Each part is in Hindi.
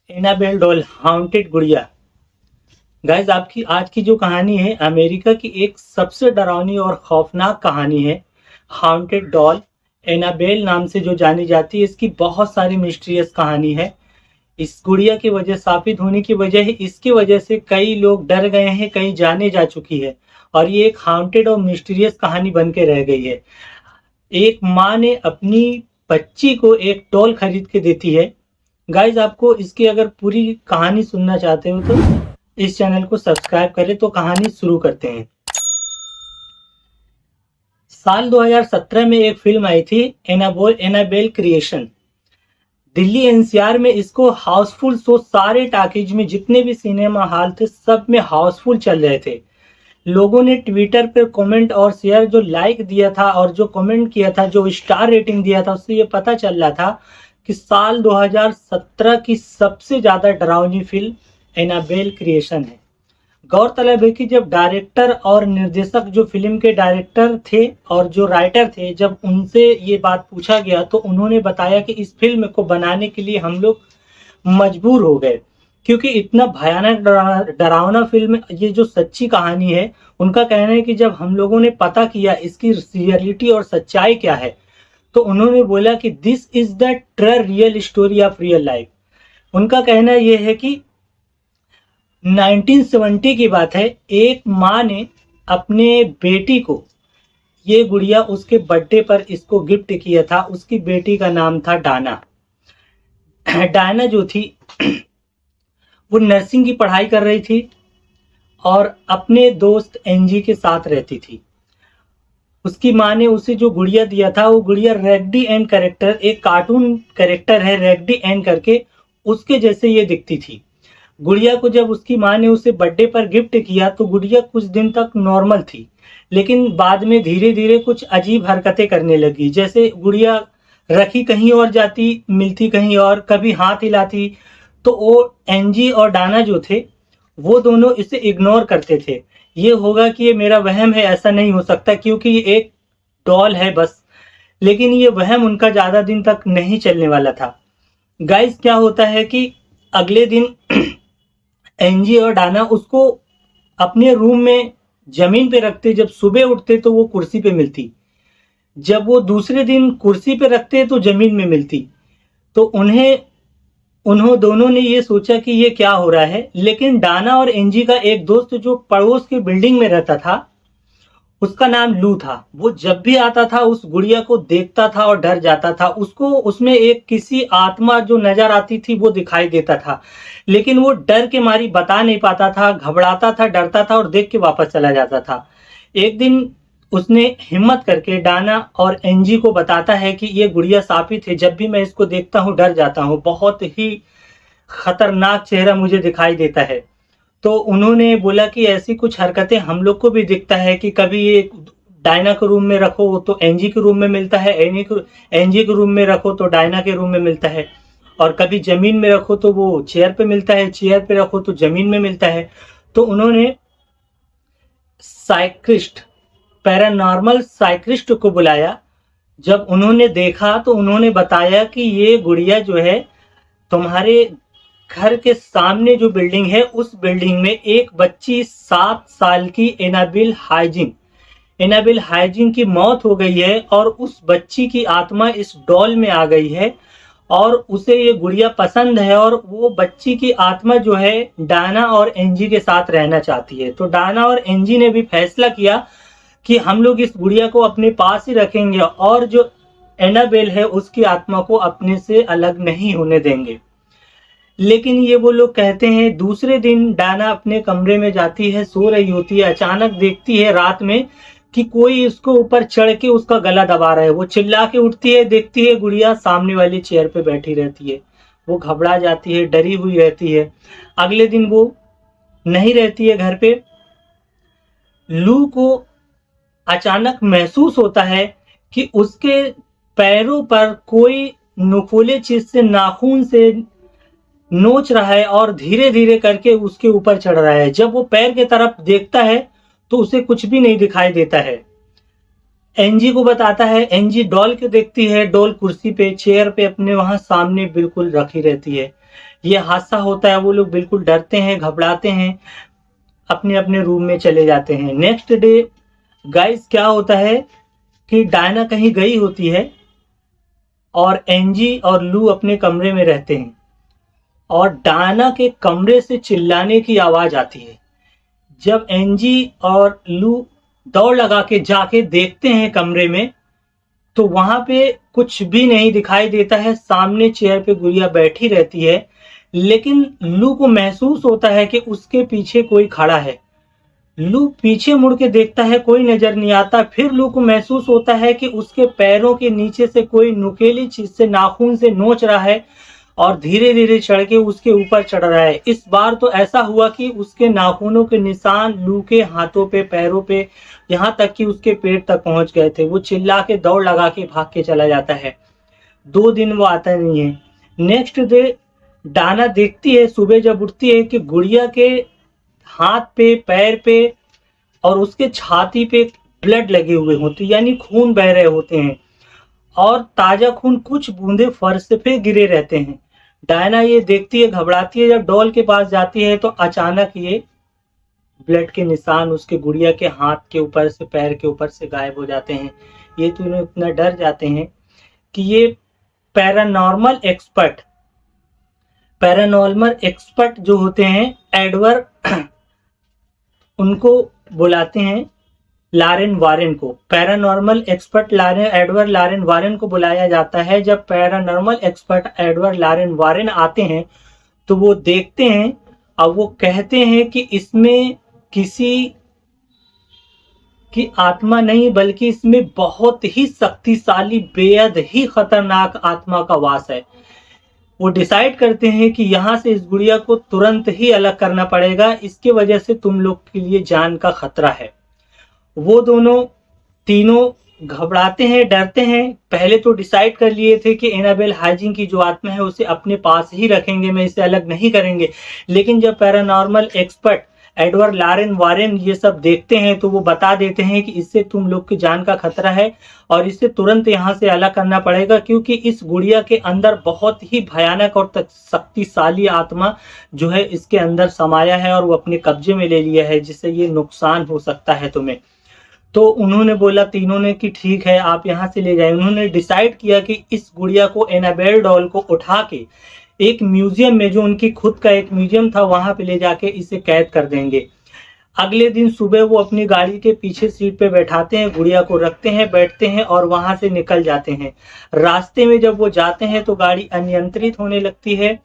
एनाबेल डॉल हाउंटेड गुड़िया। गाइज आपकी आज की जो कहानी है अमेरिका की एक सबसे डरावनी और खौफनाक कहानी है। हाउंटेड डॉल एनाबेल नाम से जो जानी जाती है, इसकी बहुत सारी मिस्टीरियस कहानी है। इस गुड़िया की वजह स्थापित होने की वजह है, इसकी वजह से कई लोग डर गए हैं, कई जाने जा चुकी है और ये एक हाउंटेड और मिस्टीरियस कहानी बन के रह गई है। एक माँ ने अपनी बच्ची को एक डॉल खरीद के देती है। गाइज आपको इसकी अगर पूरी कहानी सुनना चाहते हो तो इस चैनल को सब्सक्राइब करें। तो कहानी शुरू करते हैं। साल 2017 में एक फिल्म आई थी एनाबेल क्रिएशन। दिल्ली एनसीआर में इसको हाउसफुल शो, सारे टाकीज में जितने भी सिनेमा हॉल थे सब में हाउसफुल चल रहे थे। लोगों ने ट्विटर पर कमेंट और शेयर, जो लाइक दिया था और जो कमेंट किया था, जो स्टार रेटिंग दिया था, उससे ये पता चल रहा था कि साल 2017 की सबसे ज्यादा डरावनी फिल्म एनाबेल क्रिएशन है। गौरतलब है कि जब डायरेक्टर और निर्देशक, जो फिल्म के डायरेक्टर थे और जो राइटर थे, जब उनसे ये बात पूछा गया तो उन्होंने बताया कि इस फिल्म को बनाने के लिए हम लोग मजबूर हो गए, क्योंकि इतना भयानक डरावना फिल्म, ये जो सच्ची कहानी है, उनका कहना है कि जब हम लोगों ने पता किया इसकी रियलिटी और सच्चाई क्या है, तो उन्होंने बोला कि this is the true real story of real life. उनका कहना यह है कि 1970 की बात है, एक माँ ने अपने बेटी को ये गुड़िया उसके बर्थडे पर इसको गिफ्ट किया था। उसकी बेटी का नाम था डाना। डायना जो थी वो नर्सिंग की पढ़ाई कर रही थी और अपने दोस्त एनजी के साथ रहती थी। उसकी माँ ने उसे जो गुड़िया दिया था, वो गुड़िया रैगडी एन कैरेक्टर, एक कार्टून कैरेक्टर है रैगडी एन करके, उसके जैसे ये दिखती थी। गुड़िया को जब उसकी माँ ने उसे बर्थडे पर गिफ्ट किया तो गुड़िया कुछ दिन तक नॉर्मल थी, लेकिन बाद में धीरे धीरे कुछ अजीब हरकतें करने लगी। जैसे गुड़िया रखी कहीं और जाती, मिलती कहीं और, कभी हाथ हिलाती, तो वो एनजी और डाना जो थे वो दोनों इसे इग्नोर करते थे। ये होगा कि ये मेरा वहम है, ऐसा नहीं हो सकता, क्योंकि ये एक डॉल है बस। लेकिन ये वहम उनका ज्यादा दिन तक नहीं चलने वाला था। गाइस क्या होता है कि अगले दिन एनजी और डाना उसको अपने रूम में जमीन पे रखते, जब सुबह उठते तो वो कुर्सी पे मिलती, जब वो दूसरे दिन कुर्सी पे रखते तो जमीन में मिलती। तो उन्हों दोनों ने ये सोचा कि ये क्या हो रहा है। लेकिन डाना और एनजी का एक दोस्त जो पड़ोस की बिल्डिंग में रहता था, उसका नाम लू था, वो जब भी आता था उस गुड़िया को देखता था और डर जाता था। उसको उसमें एक किसी आत्मा जो नजर आती थी वो दिखाई देता था, लेकिन वो डर के मारी बता नहीं पाता था, घबराता था, डरता था और देख के वापस चला जाता था। एक दिन उसने हिम्मत करके डाना और एनजी को बताता है कि ये गुड़िया शापित है, जब भी मैं इसको देखता हूँ डर जाता हूँ, बहुत ही खतरनाक चेहरा मुझे दिखाई देता है। तो उन्होंने बोला कि ऐसी कुछ हरकतें हम लोग को भी दिखता है कि कभी ये डायना के रूम में रखो तो एनजी के रूम में मिलता है, एनजी के रूम में रखो तो डायना के रूम में मिलता है, और कभी जमीन में रखो तो वो चेयर पे मिलता है, चेयर पे रखो तो जमीन में मिलता है। तो उन्होंने साइक्रिस्ट, पैरानॉर्मल साइक्रिस्ट को बुलाया। जब उन्होंने देखा तो उन्होंने बताया कि ये गुड़िया जो है, तुम्हारे घर के सामने जो बिल्डिंग है उस बिल्डिंग में एक बच्ची 7 साल की एनाबेल हाइजिन की मौत हो गई है, और उस बच्ची की आत्मा इस डॉल में आ गई है और उसे ये गुड़िया पसंद है, और वो बच्ची की आत्मा जो है डायना और एनजी के साथ रहना चाहती है। तो डायना और एनजी ने भी फैसला किया कि हम लोग इस गुड़िया को अपने पास ही रखेंगे और जो एनाबेल है उसकी आत्मा को अपने से अलग नहीं होने देंगे। लेकिन ये वो लोग कहते हैं। दूसरे दिन डायना अपने कमरे में जाती है, सो रही होती है, अचानक देखती है रात में कि कोई उसको ऊपर चढ़ के उसका गला दबा रहा है। वो चिल्ला के उठती है, देखती है गुड़िया सामने वाली चेयर पे बैठी रहती है। वो घबरा जाती है, डरी हुई रहती है। अगले दिन वो नहीं रहती है घर पे। लू को अचानक महसूस होता है कि उसके पैरों पर कोई नुकीले चीज से, नाखून से नोच रहा है और धीरे धीरे करके उसके ऊपर चढ़ रहा है। जब वो पैर की तरफ देखता है तो उसे कुछ भी नहीं दिखाई देता है। एनजी को बताता है, एनजी डॉल को देखती है, डॉल कुर्सी पे, चेयर पे अपने वहां सामने बिल्कुल रखी रहती है। ये हादसा होता है वो लोग बिल्कुल डरते हैं, घबराते हैं, अपने अपने रूम में चले जाते हैं। नेक्स्ट डे गाइस क्या होता है कि डायना कहीं गई होती है और एंजी और लू अपने कमरे में रहते हैं और डायना के कमरे से चिल्लाने की आवाज आती है। जब एंजी और लू दौड़ लगा के जाके देखते हैं कमरे में तो वहां पे कुछ भी नहीं दिखाई देता है। सामने चेयर पे गुड़िया बैठी रहती है, लेकिन लू को महसूस होता है कि उसके पीछे कोई खड़ा है। लू पीछे मुड़ के देखता है, कोई नजर नहीं आता। फिर लू को महसूस होता है कि उसके पैरों के नीचे से कोई नुकीली चीज से, नाखून से नोच रहा है और धीरे धीरे चढ़ के उसके ऊपर चढ़ रहा है। इस बार तो ऐसा हुआ कि उसके नाखूनों के निशान लू के हाथों पे, पैरों पे, यहाँ तक कि उसके पेट तक पहुंच गए थे। वो चिल्ला के दौड़ लगा के भाग के चला जाता है। 2 दिन वो आता नहीं है। नेक्स्ट डे डाना देखती है, सुबह जब उठती है, कि गुड़िया के हाथ पे, पैर पे और उसके छाती पे ब्लड लगे हुए होते, यानी खून बह रहे होते हैं और ताजा खून कुछ बूंदे फर्श पे गिरे रहते हैं। डायना ये देखती है, घबराती है। जब डॉल के पास जाती है तो अचानक ये ब्लड के निशान उसके गुड़िया के हाथ के ऊपर से, पैर के ऊपर से गायब हो जाते हैं। ये तीनों इतना डर जाते हैं कि ये पैरानॉर्मल एक्सपर्ट जो होते हैं एडवर्ड उनको बुलाते हैं, लारेन वारेन को। Paranormal expert Edward Lauren Warren को बुलाया जाता है। जब paranormal expert Edward Lauren Warren आते हैं तो वो देखते हैं और वो कहते हैं कि इसमें किसी की आत्मा नहीं, बल्कि इसमें बहुत ही शक्तिशाली, बेहद ही खतरनाक आत्मा का वास है। वो डिसाइड करते हैं कि यहाँ से इस गुड़िया को तुरंत ही अलग करना पड़ेगा, इसके वजह से तुम लोग के लिए जान का खतरा है। वो तीनों घबराते हैं, डरते हैं। पहले तो डिसाइड कर लिए थे कि एनाबेल हाइजिन की जो आत्मा है उसे अपने पास ही रखेंगे, मैं इसे अलग नहीं करेंगे। लेकिन जब paranormal expert Edward Lauren Warren ये सब देखते हैं तो वो बता देते हैं कि इससे तुम लोग की जान का खतरा है और इससे तुरंत यहाँ से अलग करना पड़ेगा, क्योंकि इस गुड़िया के अंदर बहुत ही भयानक और शक्तिशाली आत्मा जो है इसके अंदर समाया है और वो अपने कब्जे में ले लिया है, जिससे ये नुकसान हो सकता है तुम्हें। तो उन्होंने बोला, तीनों ने, कि ठीक है आप यहाँ से ले जाए। उन्होंने डिसाइड किया कि इस गुड़िया को, एनाबेल डॉल को उठा के एक म्यूजियम में, जो उनकी खुद का एक म्यूजियम था, वहां पे ले जाके इसे कैद कर देंगे। अगले दिन सुबह वो अपनी गाड़ी के पीछे सीट पे बैठाते हैं, गुड़िया को रखते हैं, बैठते हैं और वहां से निकल जाते हैं। रास्ते में जब वो जाते हैं तो गाड़ी अनियंत्रित होने लगती है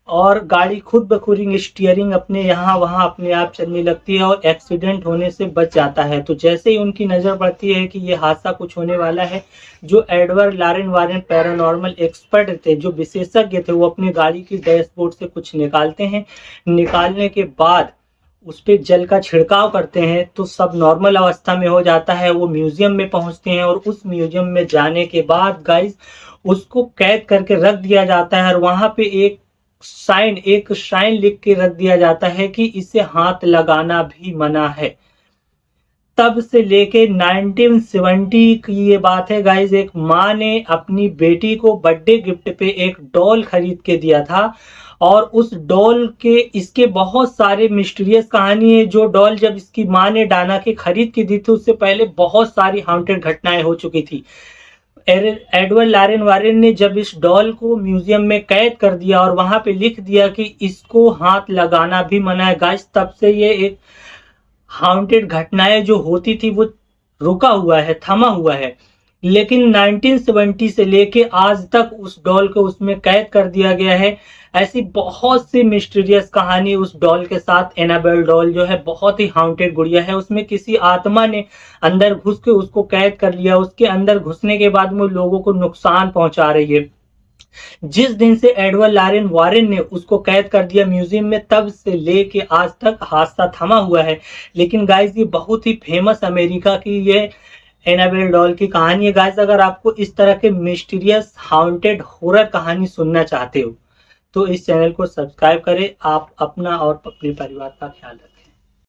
और गाड़ी खुद ब खुद स्टीयरिंग अपने यहाँ वहाँ अपने आप चलने लगती है और एक्सीडेंट होने से बच जाता है। तो जैसे ही उनकी नजर पड़ती है कि ये हादसा कुछ होने वाला है, जो Edward Lauren Warren paranormal expert थे, जो विशेषज्ञ थे, वो अपनी गाड़ी की डैशबोर्ड से कुछ निकालते हैं। निकालने के बाद उस पर जल का छिड़काव करते हैं तो सब नॉर्मल अवस्था में हो जाता है। वो म्यूजियम में पहुंचते हैं और उस म्यूजियम में जाने के बाद गाइस उसको कैद करके रख दिया जाता है और वहां पे एक साइन लिख के रख दिया जाता है कि इसे हाथ लगाना भी मना है। तब से लेके 1970 की ये बात है गाइस, एक माँ ने अपनी बेटी को बर्थडे गिफ्ट पे एक डॉल खरीद के दिया था और उस डॉल के, इसके बहुत सारे मिस्टीरियस कहानी है। जो डॉल जब इसकी माँ ने डाना के खरीद के दी थी, उससे पहले बहुत सारी हाउंटेड घटनाएं हो चुकी थी। एडवर्ड लारेन वारेन ने जब इस डॉल को म्यूजियम में कैद कर दिया और वहां पे लिख दिया कि इसको हाथ लगाना भी मना है गाइस, तब से ये एक हाउंटेड घटनाएं जो होती थी वो रुका हुआ है, थमा हुआ है। लेकिन 1970 से लेके आज तक उस डॉल को उसमें कैद कर दिया गया है। ऐसी बहुत सी मिस्टीरियस कहानी उस डॉल के साथ। एनाबेल डॉल जो है बहुत ही हाउंटेड गुड़िया है, उसमें किसी आत्मा ने अंदर घुस के उसको कैद कर लिया। उसके अंदर घुसने के बाद वो लोगों को नुकसान पहुंचा रही है। जिस दिन से एडवर्ड लारेन वारेन ने उसको कैद कर दिया म्यूजियम में, तब से लेके आज तक हादसा थमा हुआ है। लेकिन गाइस ये बहुत ही फेमस अमेरिका की ये एनाबेल डॉल की कहानी है। गाइस अगर आपको इस तरह के मिस्टीरियस हाउंटेड हॉरर कहानी सुनना चाहते हो तो इस चैनल को सब्सक्राइब करें। आप अपना और अपने परिवार का ख्याल रखें।